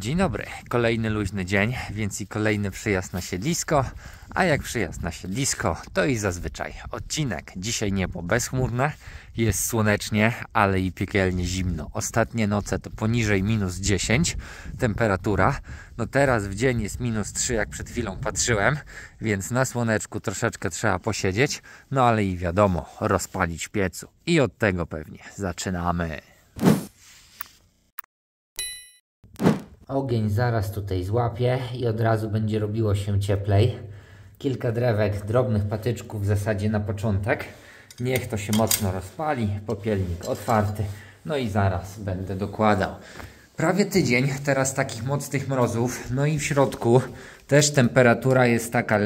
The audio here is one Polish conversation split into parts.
Dzień dobry, kolejny luźny dzień, więc i kolejny przyjazd na siedlisko, a jak przyjazd na siedlisko, to i zazwyczaj odcinek. Dzisiaj niebo bezchmurne, jest słonecznie, ale i piekielnie zimno. Ostatnie noce to poniżej -10 temperatura, no teraz w dzień jest -3, jak przed chwilą patrzyłem, więc na słoneczku troszeczkę trzeba posiedzieć, no ale i wiadomo, rozpalić w piecu i od tego pewnie zaczynamy. Ogień zaraz tutaj złapie i od razu będzie robiło się cieplej. Kilka drewek, drobnych patyczków w zasadzie na początek. Niech to się mocno rozpali, popielnik otwarty. No i zaraz będę dokładał. Prawie tydzień teraz takich mocnych mrozów. No i w środku też temperatura jest taka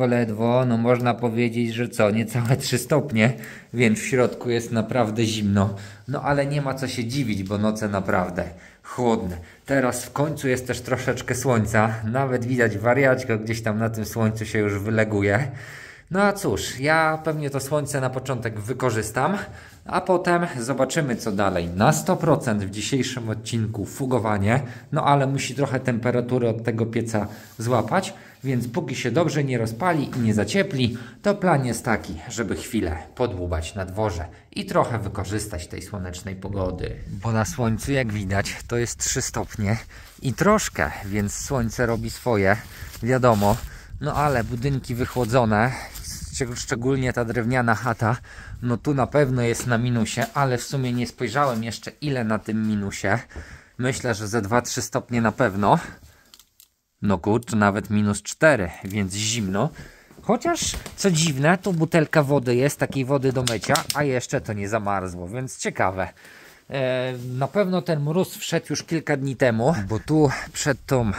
ledwo, no można powiedzieć, że co, niecałe 3 stopnie, więc w środku jest naprawdę zimno. No ale nie ma co się dziwić, bo noce naprawdę chłodne. Teraz w końcu jest też troszeczkę słońca, nawet widać wariaćko gdzieś tam na tym słońcu się już wyleguje. No a cóż, ja pewnie to słońce na początek wykorzystam, a potem zobaczymy co dalej. Na 100% w dzisiejszym odcinku fugowanie, no ale musi trochę temperatury od tego pieca złapać, więc póki się dobrze nie rozpali i nie zaciepli, to plan jest taki, żeby chwilę podłubać na dworze i trochę wykorzystać tej słonecznej pogody. Bo na słońcu, jak widać, to jest 3 stopnie i troszkę, więc słońce robi swoje, wiadomo. No ale budynki wychłodzone, szczególnie ta drewniana chata, no tu na pewno jest na minusie, ale w sumie nie spojrzałem jeszcze ile na tym minusie. Myślę, że ze 2-3 stopnie na pewno. No kurczę, nawet -4, więc zimno. Chociaż, co dziwne, tu butelka wody jest, takiej wody do mycia, a jeszcze to nie zamarzło, więc ciekawe. Na pewno ten mróz wszedł już kilka dni temu, bo tu przed tą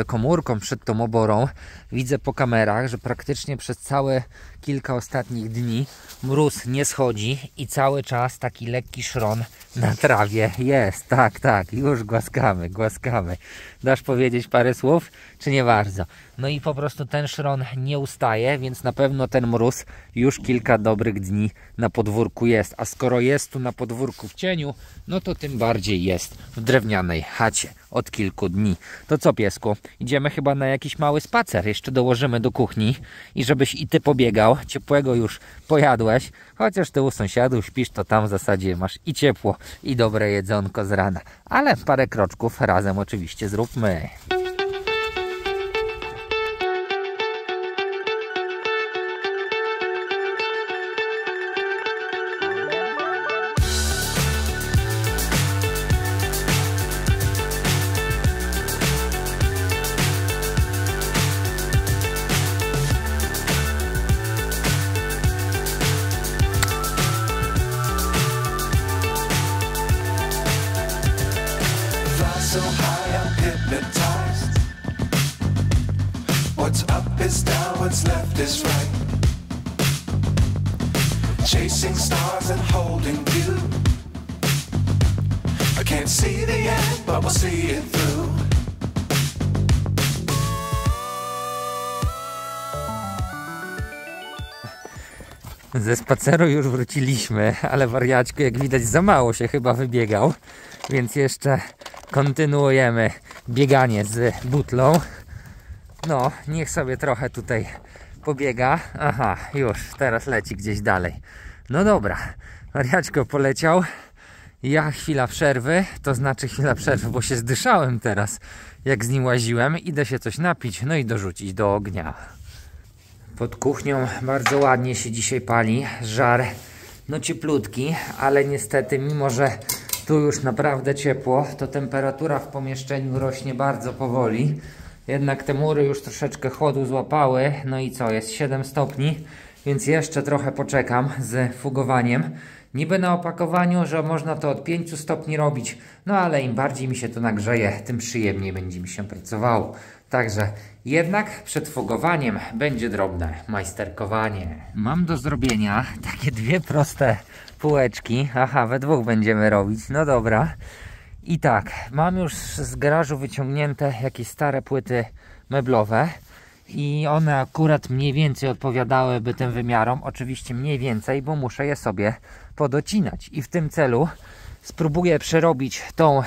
komórką, przed tą oborą widzę po kamerach, że praktycznie przez całe kilka ostatnich dni mróz nie schodzi i cały czas taki lekki szron na trawie jest. Tak, już głaskamy. Dasz powiedzieć parę słów, czy nie bardzo? No i po prostu ten szron nie ustaje, więc na pewno ten mróz już kilka dobrych dni na podwórku jest. A skoro jest tu na podwórku w cieniu, no to tym bardziej jest w drewnianej chacie od kilku dni. To co, piesku? Idziemy chyba na jakiś mały spacer. Jeszcze dołożymy do kuchni i żebyś i ty pobiegał. Ciepłego już pojadłeś. Chociaż ty u sąsiadów śpisz, to tam w zasadzie masz i ciepło, i dobre jedzonko z rana. Ale parę kroczków razem oczywiście zróbmy. So high I'm hypnotized. What's up is down, what's left is right. Chasing stars and holding you. I can't see the end, but we'll see it through. Ze spaceru już wróciliśmy, ale wariaćku, jak widać, za mało się chyba wybiegał, więc jeszcze kontynuujemy bieganie z butlą. No, niech sobie trochę tutaj pobiega. Aha, już, teraz leci gdzieś dalej. No dobra, wariaćko poleciał. Ja chwila przerwy, to znaczy chwila przerwy, bo się zdyszałem teraz, jak z nim łaziłem. Idę się coś napić, no i dorzucić do ognia. Pod kuchnią bardzo ładnie się dzisiaj pali. Żar, no cieplutki, ale niestety, mimo że tu już naprawdę ciepło, to temperatura w pomieszczeniu rośnie bardzo powoli. Jednak te mury już troszeczkę chłodu złapały. No i co, jest 7 stopni, więc jeszcze trochę poczekam z fugowaniem. Niby na opakowaniu, że można to od 5 stopni robić, no ale im bardziej mi się to nagrzeje, tym przyjemniej będzie mi się pracowało. Także jednak przed fugowaniem będzie drobne majsterkowanie. Mam do zrobienia takie 2 proste półeczki. Aha, we 2 będziemy robić, no dobra. I tak, mam już z garażu wyciągnięte jakieś stare płyty meblowe i one akurat mniej więcej odpowiadałyby tym wymiarom. Oczywiście mniej więcej, bo muszę je sobie podocinać i w tym celu spróbuję przerobić tą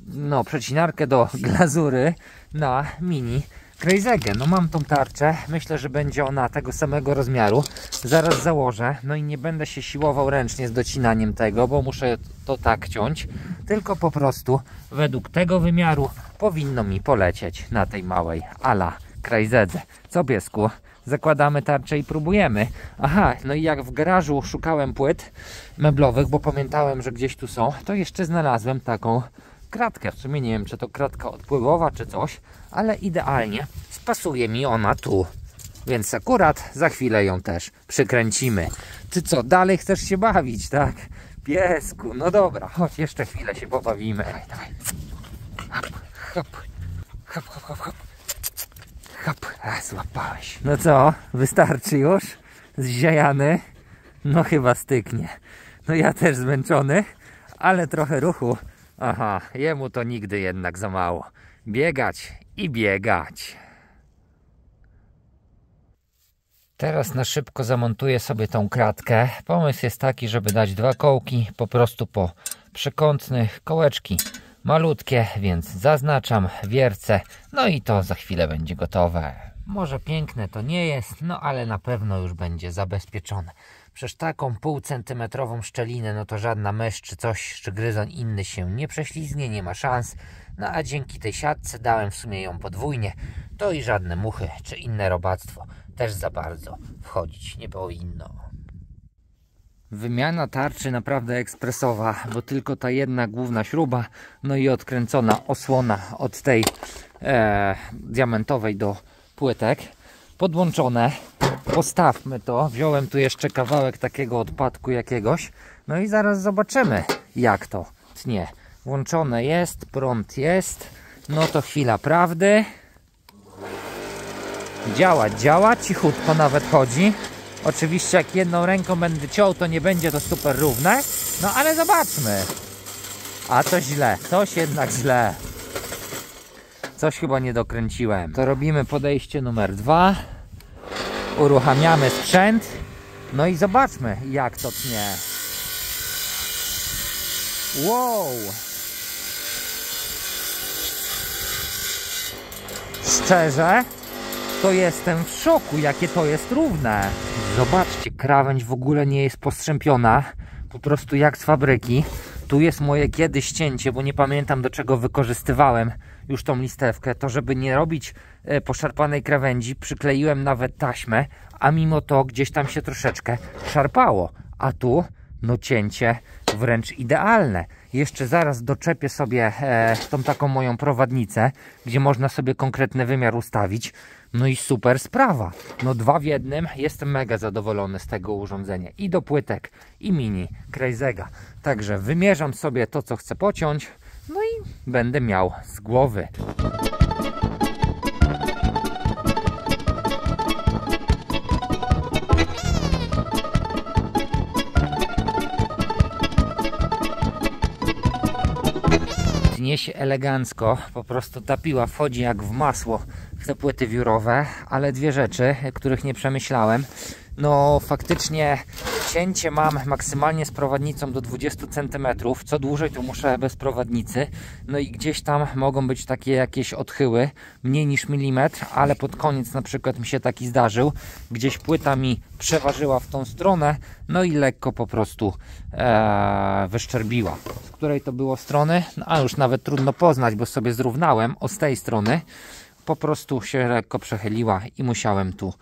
no, przecinarkę do glazury na mini Crazegę. No mam tą tarczę, myślę, że będzie ona tego samego rozmiaru. Zaraz założę, no i nie będę się siłował ręcznie z docinaniem tego, bo muszę to tak ciąć, tylko po prostu według tego wymiaru powinno mi polecieć na tej małej ala Crazedze. Co, piesku? Zakładamy tarczę i próbujemy. Aha, no i jak w garażu szukałem płyt meblowych, bo pamiętałem, że gdzieś tu są, to jeszcze znalazłem taką kratkę. W sumie nie wiem, czy to kratka odpływowa, czy coś, ale idealnie spasuje mi ona tu. Więc akurat za chwilę ją też przykręcimy. Ty co, dalej chcesz się bawić, tak? Piesku, no dobra, chodź, jeszcze chwilę się pobawimy. Dawaj, dawaj. Hop, hop, hop, hop, hop, hop. Hop, złapałeś. No co, wystarczy już? Zziajany? No chyba styknie. No ja też zmęczony, ale trochę ruchu. Aha, jemu to nigdy jednak za mało. Biegać i biegać. Teraz na szybko zamontuję sobie tą kratkę. Pomysł jest taki, żeby dać dwa kołki po prostu po przekątnych, kołeczki malutkie, więc zaznaczam, wiercę, no i to za chwilę będzie gotowe. Może piękne to nie jest, no ale na pewno już będzie zabezpieczone. Przecież taką półcentymetrową szczelinę, no to żadna mysz czy coś, czy gryzoń inny się nie prześlizgnie, nie ma szans. No a dzięki tej siatce dałem w sumie ją podwójnie, to i żadne muchy czy inne robactwo też za bardzo wchodzić nie powinno. Wymiana tarczy naprawdę ekspresowa, bo tylko ta jedna główna śruba, no i odkręcona osłona od tej diamentowej do płytek. Podłączone, postawmy to, wziąłem tu jeszcze kawałek takiego odpadku jakiegoś, no i zaraz zobaczymy, jak to tnie. Włączone jest, prąd jest, no to chwila prawdy. Działa, cichutko nawet chodzi. Oczywiście jak jedną ręką będę ciął, to nie będzie to super równe, no ale zobaczmy. A to źle, coś jednak źle. Coś chyba nie dokręciłem. To robimy podejście numer 2. Uruchamiamy sprzęt. No i zobaczmy, jak to tnie. Wow! Szczerze, to jestem w szoku, jakie to jest równe. Zobaczcie, krawędź w ogóle nie jest postrzępiona. Po prostu jak z fabryki. Tu jest moje kiedyś cięcie, bo nie pamiętam, do czego wykorzystywałem już tą listewkę. To żeby nie robić poszarpanej krawędzi, przykleiłem nawet taśmę, a mimo to gdzieś tam się troszeczkę szarpało. A tu, no cięcie wręcz idealne. Jeszcze zaraz doczepię sobie tą taką moją prowadnicę, gdzie można sobie konkretny wymiar ustawić. No i super sprawa. No 2 w 1. Jestem mega zadowolony z tego urządzenia. I do płytek, i mini Crazega. Także wymierzam sobie to, co chcę pociąć. No i będę miał z głowy. Tnie się elegancko, po prostu ta piła wchodzi jak w masło w te płyty wiórowe, ale dwie rzeczy, których nie przemyślałem. No faktycznie cięcie mam maksymalnie z prowadnicą do 20 cm, co dłużej to muszę bez prowadnicy. No i gdzieś tam mogą być takie jakieś odchyły, mniej niż milimetr, ale pod koniec na przykład mi się taki zdarzył. Gdzieś płyta mi przeważyła w tą stronę, no i lekko po prostu wyszczerbiła. Z której to było strony? No, a już nawet trudno poznać, bo sobie zrównałem z tej strony. Po prostu się lekko przechyliła i musiałem tu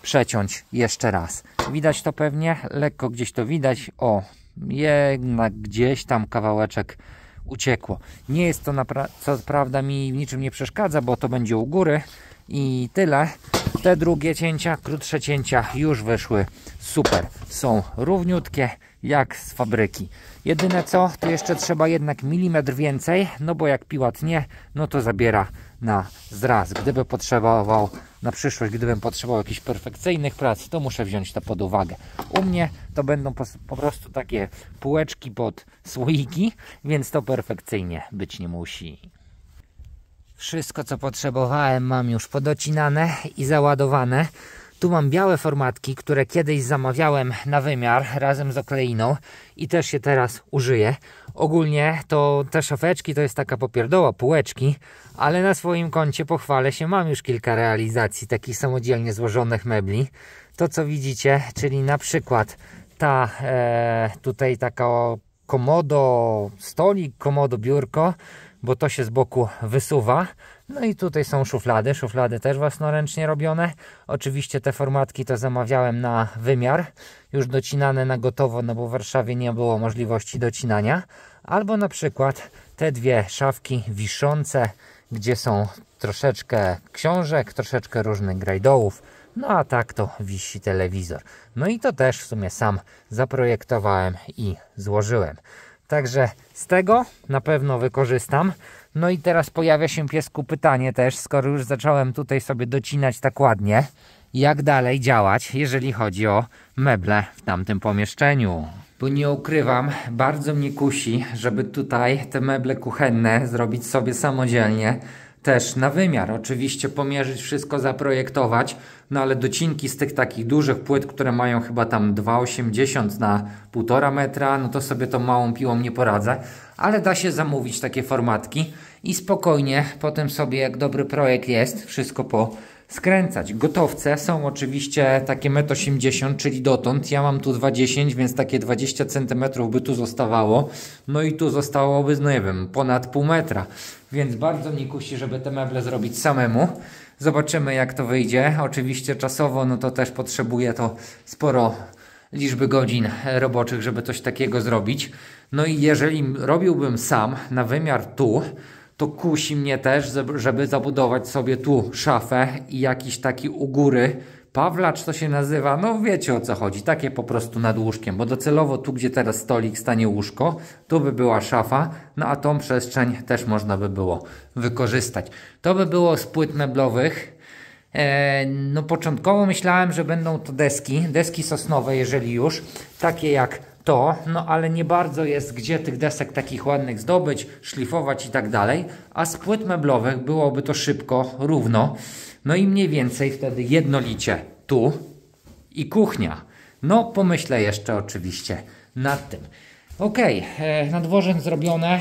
przeciąć jeszcze raz. Widać to pewnie? Lekko gdzieś to widać. O, jednak gdzieś tam kawałeczek uciekło. Nie jest to co prawda mi niczym nie przeszkadza, bo to będzie u góry i tyle. Te drugie cięcia, krótsze cięcia już wyszły super. Są równiutkie jak z fabryki. Jedyne co, to jeszcze trzeba jednak milimetr więcej, no bo jak piła tnie, no to zabiera na zraz. Gdyby potrzebował na przyszłość, gdybym potrzebował jakichś perfekcyjnych prac, to muszę wziąć to pod uwagę. U mnie to będą po prostu takie półeczki pod słoiki, więc to perfekcyjnie być nie musi. Wszystko co potrzebowałem mam już podocinane i załadowane. Tu mam białe formatki, które kiedyś zamawiałem na wymiar razem z okleiną i też się teraz użyję. Ogólnie to te szafeczki to jest taka popierdoła, półeczki, ale na swoim koncie pochwalę się, mam już kilka realizacji takich samodzielnie złożonych mebli. To co widzicie, czyli na przykład ta tutaj taka komodo stolik, komodo biurko, bo to się z boku wysuwa. No i tutaj są szuflady też własnoręcznie robione. Oczywiście te formatki to zamawiałem na wymiar, już docinane na gotowo, no bo w Warszawie nie było możliwości docinania. Albo na przykład te dwie szafki wiszące, gdzie są troszeczkę książek, troszeczkę różnych grajdołów. No a tak to wisi telewizor. No i to też w sumie sam zaprojektowałem i złożyłem. Także z tego na pewno wykorzystam. No i teraz pojawia się, piesku, pytanie też, skoro już zacząłem tutaj sobie docinać tak ładnie, jak dalej działać, jeżeli chodzi o meble w tamtym pomieszczeniu. Bo nie ukrywam, bardzo mnie kusi, żeby tutaj te meble kuchenne zrobić sobie samodzielnie, też na wymiar. Oczywiście pomierzyć wszystko, zaprojektować, no ale docinki z tych takich dużych płyt, które mają chyba tam 2,80 na 1,5 metra, no to sobie tą małą piłą nie poradzę, ale da się zamówić takie formatki i spokojnie potem sobie, jak dobry projekt jest, wszystko poskręcać. Gotowce są oczywiście takie 1,80 m, czyli dotąd. Ja mam tu 2,10 m, więc takie 20 cm by tu zostawało. No i tu zostałoby, no nie wiem, ponad pół metra. Więc bardzo mnie kusi, żeby te meble zrobić samemu. Zobaczymy, jak to wyjdzie. Oczywiście czasowo, no to też potrzebuje to sporo liczby godzin roboczych, żeby coś takiego zrobić. No i jeżeli robiłbym sam na wymiar tu, to kusi mnie też, żeby zabudować sobie tu szafę i jakiś taki u góry pawlacz to się nazywa, no wiecie o co chodzi, takie po prostu nad łóżkiem, bo docelowo tu, gdzie teraz stolik stanie łóżko, tu by była szafa, no a tą przestrzeń też można by było wykorzystać. To by było z płyt meblowych. No początkowo myślałem, że będą to deski sosnowe, jeżeli już, takie jak to, no ale nie bardzo jest gdzie tych desek takich ładnych zdobyć, szlifować i tak dalej, a z płyt meblowych byłoby to szybko, równo, no i mniej więcej wtedy jednolicie tu i kuchnia. No pomyślę jeszcze oczywiście nad tym. Ok, nadwożek zrobione,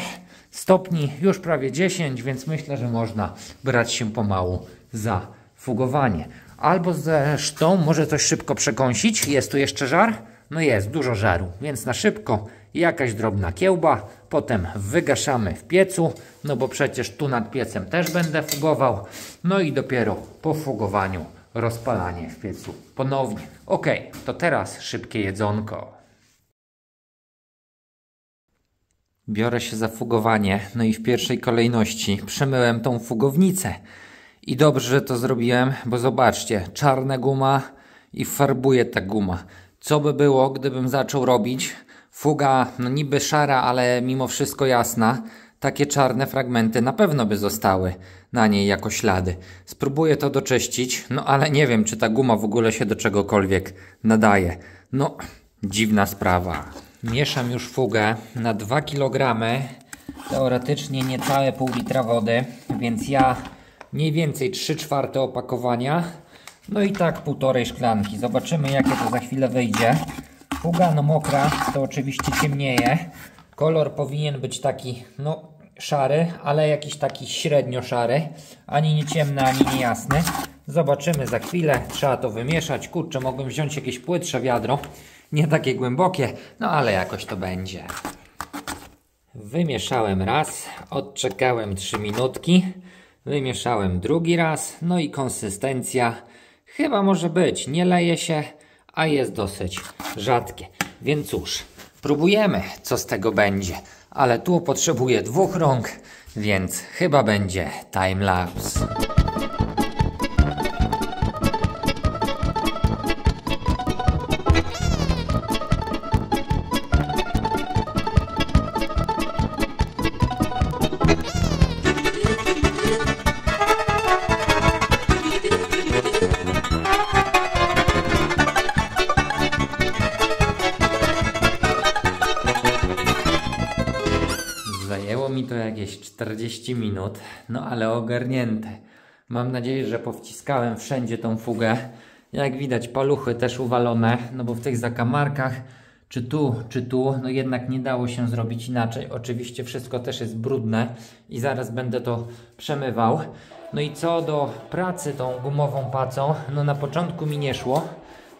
stopni już prawie 10, więc myślę, że można brać się pomału za fugowanie. Albo zresztą może coś szybko przekąsić, jest tu jeszcze żar? No jest, dużo żaru, więc na szybko jakaś drobna kiełba, potem wygaszamy w piecu, no bo przecież tu nad piecem też będę fugował, no i dopiero po fugowaniu rozpalanie w piecu ponownie. Ok, to teraz szybkie jedzonko. Biorę się za fugowanie, no i w pierwszej kolejności przemyłem tą fugownicę. I dobrze, że to zrobiłem, bo zobaczcie, czarna guma i farbuje ta guma. Co by było, gdybym zaczął robić? Fuga, no niby szara, ale mimo wszystko jasna. Takie czarne fragmenty na pewno by zostały na niej jako ślady. Spróbuję to doczyścić, no ale nie wiem, czy ta guma w ogóle się do czegokolwiek nadaje. No, dziwna sprawa. Mieszam już fugę na 2 kg. Teoretycznie niecałe pół litra wody, więc ja mniej więcej 3/4 opakowania. No i tak 1,5 szklanki. Zobaczymy, jakie to za chwilę wyjdzie. Fuga no mokra, to oczywiście ciemnieje. Kolor powinien być taki, no szary, ale jakiś taki średnio szary. Ani nie ciemny, ani nie jasny. Zobaczymy za chwilę. Trzeba to wymieszać. Kurczę, mogłem wziąć jakieś płytsze wiadro. Nie takie głębokie, no ale jakoś to będzie. Wymieszałem raz, odczekałem 3 minutki. Wymieszałem drugi raz, no i konsystencja chyba może być, nie leje się, a jest dosyć rzadkie. Więc cóż, próbujemy, co z tego będzie. Ale tu potrzebuję 2 rąk, więc chyba będzie timelapse. Zajęło mi to jakieś 40 minut, no ale ogarnięte. Mam nadzieję, że powciskałem wszędzie tą fugę. Jak widać, paluchy też uwalone, no bo w tych zakamarkach czy tu, no jednak nie dało się zrobić inaczej. Oczywiście wszystko też jest brudne i zaraz będę to przemywał. No i co do pracy tą gumową pacą, no na początku mi nie szło.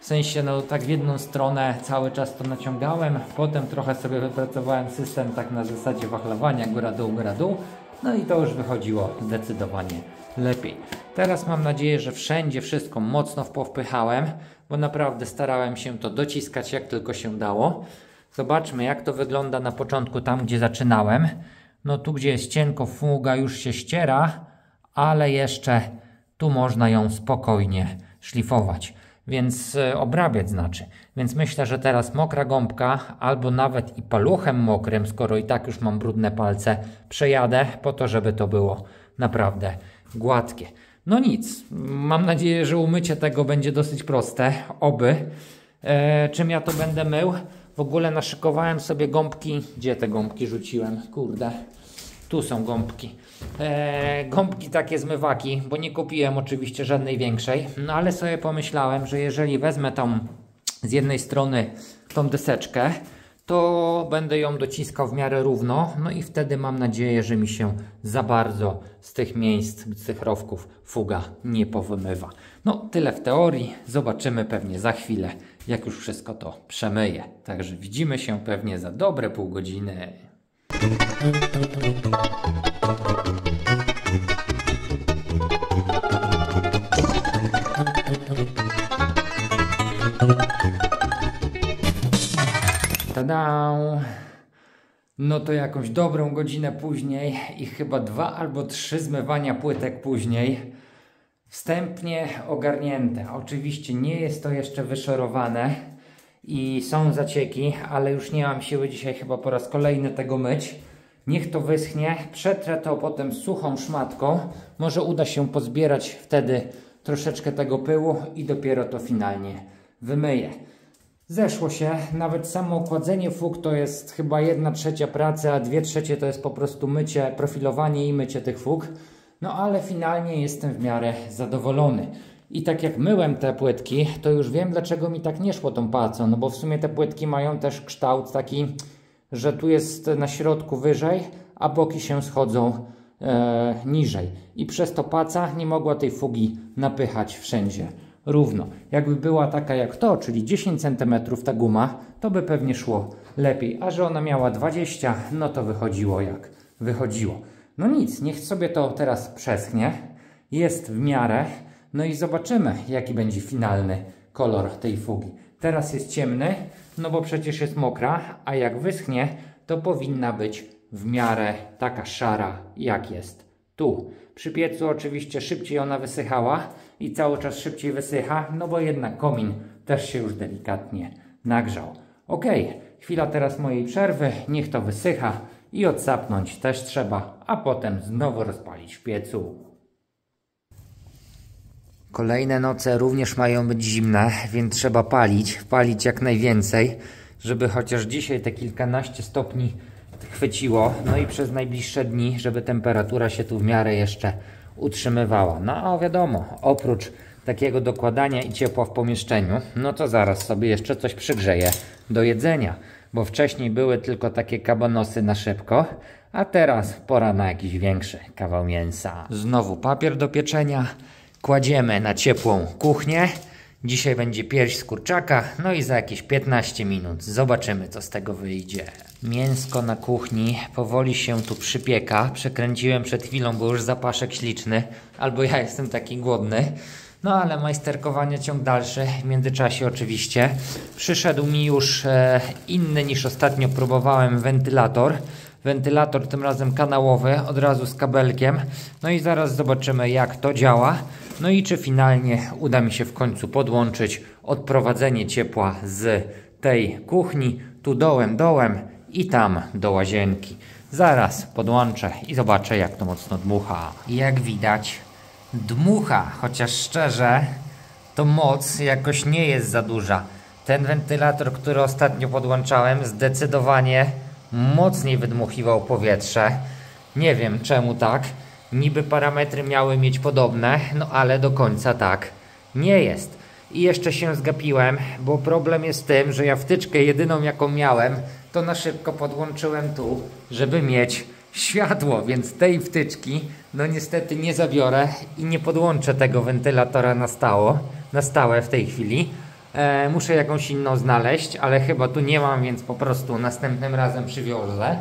W sensie, no tak w jedną stronę cały czas to naciągałem, potem trochę sobie wypracowałem system tak na zasadzie wachlowania góra dół, no i to już wychodziło zdecydowanie lepiej. Teraz mam nadzieję, że wszędzie wszystko mocno powpychałem, bo naprawdę starałem się to dociskać jak tylko się dało. Zobaczmy, jak to wygląda na początku, tam gdzie zaczynałem. No tu gdzie jest cienko, fuga już się ściera, ale jeszcze tu można ją spokojnie szlifować. Więc obrabiać znaczy. Więc myślę, że teraz mokra gąbka albo nawet i paluchem mokrym, skoro i tak już mam brudne palce, przejadę po to, żeby to było naprawdę gładkie. No nic, mam nadzieję, że umycie tego będzie dosyć proste, oby. Czym ja to będę mył? W ogóle naszykowałem sobie gąbki. Gdzie te gąbki rzuciłem? Kurde. Tu są gąbki. Gąbki takie zmywaki, bo nie kupiłem oczywiście żadnej większej. No ale sobie pomyślałem, że jeżeli wezmę tam z jednej strony tą deseczkę, to będę ją dociskał w miarę równo. No i wtedy mam nadzieję, że mi się za bardzo z tych miejsc, z tych rowków fuga nie powymywa. No tyle w teorii. Zobaczymy pewnie za chwilę, jak już wszystko to przemyję. Także widzimy się pewnie za dobre pół godziny. Tada! No to jakąś dobrą godzinę później i chyba 2 albo 3 zmywania płytek później. Wstępnie ogarnięte. Oczywiście nie jest to jeszcze wyszorowane i są zacieki, ale już nie mam siły dzisiaj chyba po raz kolejny tego myć. Niech to wyschnie, przetrę to potem suchą szmatką. Może uda się pozbierać wtedy troszeczkę tego pyłu i dopiero to finalnie wymyję. Zeszło się, nawet samo okładzenie fug to jest chyba 1/3 pracy, a 2/3 to jest po prostu mycie, profilowanie i mycie tych fug. No ale finalnie jestem w miarę zadowolony. I tak jak myłem te płytki, to już wiem, dlaczego mi tak nie szło tą pacą. No bo w sumie te płytki mają też kształt taki, że tu jest na środku wyżej, a boki się schodzą niżej. I przez to paca nie mogła tej fugi napychać wszędzie równo. Jakby była taka jak to, czyli 10 cm ta guma, to by pewnie szło lepiej. A że ona miała 20, no to wychodziło jak wychodziło. No nic, niech sobie to teraz przeschnie. Jest w miarę. No i zobaczymy, jaki będzie finalny kolor tej fugi. Teraz jest ciemny, no bo przecież jest mokra, a jak wyschnie, to powinna być w miarę taka szara, jak jest tu. Przy piecu oczywiście szybciej ona wysychała i cały czas szybciej wysycha, no bo jednak komin też się już delikatnie nagrzał. Ok, chwila teraz mojej przerwy, niech to wysycha i odsapnąć też trzeba, a potem znowu rozpalić w piecu. Kolejne noce również mają być zimne, więc trzeba palić jak najwięcej, żeby chociaż dzisiaj te kilkanaście stopni chwyciło, no i przez najbliższe dni, żeby temperatura się tu w miarę jeszcze utrzymywała. No a wiadomo, oprócz takiego dokładania i ciepła w pomieszczeniu, no to zaraz sobie jeszcze coś przygrzeję do jedzenia, bo wcześniej były tylko takie kabanosy na szybko, a teraz pora na jakiś większy kawał mięsa. Znowu papier do pieczenia. Kładziemy na ciepłą kuchnię. Dzisiaj będzie pierś z kurczaka, no i za jakieś 15 minut zobaczymy, co z tego wyjdzie. Mięsko na kuchni powoli się tu przypieka. Przekręciłem przed chwilą, bo już zapaszek śliczny, albo ja jestem taki głodny. No ale majsterkowania ciąg dalszy. W międzyczasie oczywiście przyszedł mi już inny niż ostatnio próbowałem wentylator. Wentylator tym razem kanałowy, od razu z kabelkiem. No i zaraz zobaczymy, jak to działa. No i czy finalnie uda mi się w końcu podłączyć odprowadzenie ciepła z tej kuchni, tu dołem i tam do łazienki. Zaraz podłączę i zobaczę, jak to mocno dmucha. Jak widać, dmucha, chociaż szczerze, to moc jakoś nie jest za duża. Ten wentylator, który ostatnio podłączałem, zdecydowanie mocniej wydmuchiwał powietrze. Nie wiem czemu tak. Niby parametry miały mieć podobne, no ale do końca tak nie jest. I jeszcze się zgapiłem, bo problem jest w tym, że ja wtyczkę jedyną jaką miałem, to na szybko podłączyłem tu, żeby mieć światło, więc tej wtyczki no niestety nie zabiorę i nie podłączę tego wentylatora na stałe w tej chwili. Muszę jakąś inną znaleźć, ale chyba tu nie mam, więc po prostu następnym razem przywiozę.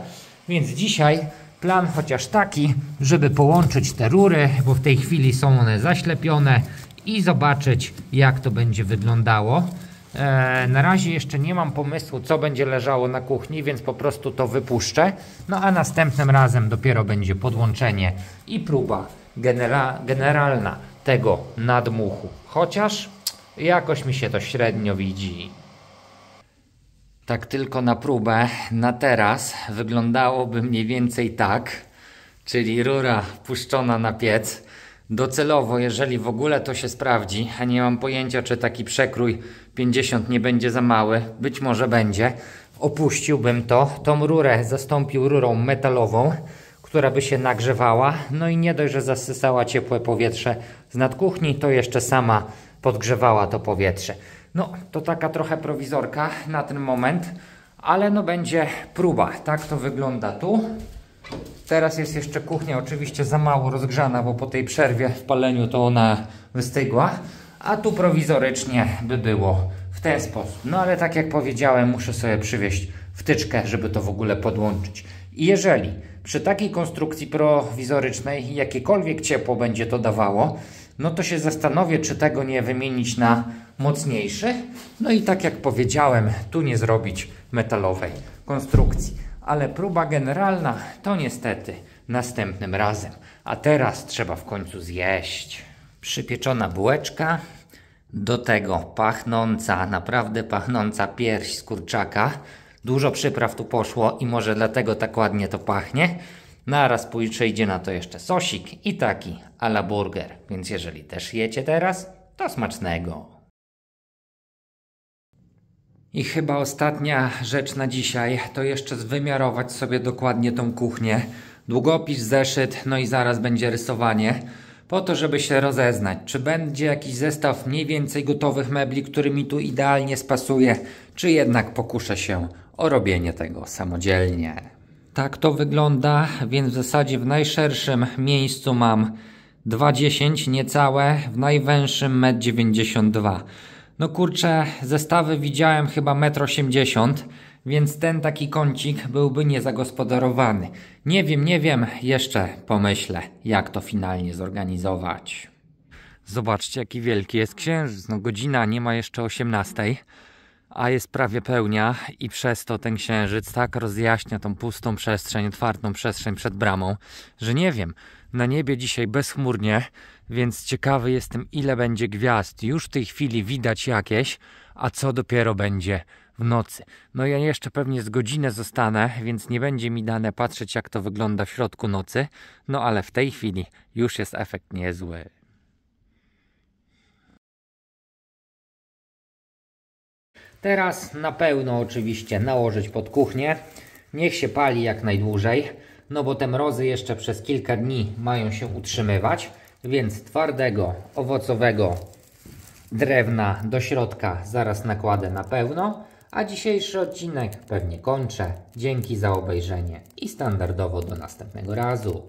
Więc dzisiaj plan chociaż taki, żeby połączyć te rury, bo w tej chwili są one zaślepione i zobaczyć, jak to będzie wyglądało. Na razie jeszcze nie mam pomysłu, co będzie leżało na kuchni, więc po prostu to wypuszczę. No a następnym razem dopiero będzie podłączenie i próba generalna tego nadmuchu. Chociaż jakoś mi się to średnio widzi. Tak tylko na próbę, na teraz wyglądałoby mniej więcej tak, czyli rura puszczona na piec. Docelowo, jeżeli w ogóle to się sprawdzi, a nie mam pojęcia, czy taki przekrój 50 nie będzie za mały, być może będzie, opuściłbym tą rurę, zastąpił rurą metalową, która by się nagrzewała, no i nie dość, że zasysała ciepłe powietrze z nadkuchni, to jeszcze sama podgrzewała to powietrze. No, to taka trochę prowizorka na ten moment, ale no będzie próba. Tak to wygląda tu. Teraz jest jeszcze kuchnia oczywiście za mało rozgrzana, bo po tej przerwie w paleniu to ona wystygła, a tu prowizorycznie by było w ten sposób. No ale tak jak powiedziałem, muszę sobie przywieźć wtyczkę, żeby to w ogóle podłączyć. I jeżeli przy takiej konstrukcji prowizorycznej jakiekolwiek ciepło będzie to dawało, no to się zastanowię, czy tego nie wymienić na mocniejszy. No i tak jak powiedziałem, tu nie zrobić metalowej konstrukcji. Ale próba generalna to niestety następnym razem. A teraz trzeba w końcu zjeść. Przypieczona bułeczka, do tego pachnąca, naprawdę pachnąca pierś z kurczaka. Dużo przypraw tu poszło i może dlatego tak ładnie to pachnie. Naraz przyjdzie na to jeszcze sosik i taki a la burger. Więc jeżeli też jecie teraz, to smacznego. I chyba ostatnia rzecz na dzisiaj to jeszcze wymiarować sobie dokładnie tą kuchnię. Długopis, zeszyt, no i zaraz będzie rysowanie. Po to, żeby się rozeznać, czy będzie jakiś zestaw mniej więcej gotowych mebli, który mi tu idealnie spasuje, czy jednak pokuszę się o robienie tego samodzielnie. Tak to wygląda, więc w zasadzie w najszerszym miejscu mam 2,10 niecałe, w najwęższym 1,92 m. No kurczę, zestawy widziałem chyba 1,80 m, więc ten taki kącik byłby niezagospodarowany. Nie wiem, jeszcze pomyślę, jak to finalnie zorganizować. Zobaczcie, jaki wielki jest księżyc. No godzina nie ma jeszcze 18, a jest prawie pełnia i przez to ten księżyc tak rozjaśnia tą pustą przestrzeń, otwartą przestrzeń przed bramą, że nie wiem, na niebie dzisiaj bezchmurnie, więc ciekawy jestem, ile będzie gwiazd. Już w tej chwili widać jakieś, a co dopiero będzie w nocy. No ja jeszcze pewnie z godzinę zostanę, więc nie będzie mi dane patrzeć, jak to wygląda w środku nocy, no ale w tej chwili już jest efekt niezły. Teraz na pełno oczywiście nałożyć pod kuchnię. Niech się pali jak najdłużej, no bo te mrozy jeszcze przez kilka dni mają się utrzymywać, więc twardego, owocowego drewna do środka zaraz nakładę na pełno, a dzisiejszy odcinek pewnie kończę. Dzięki za obejrzenie i standardowo do następnego razu.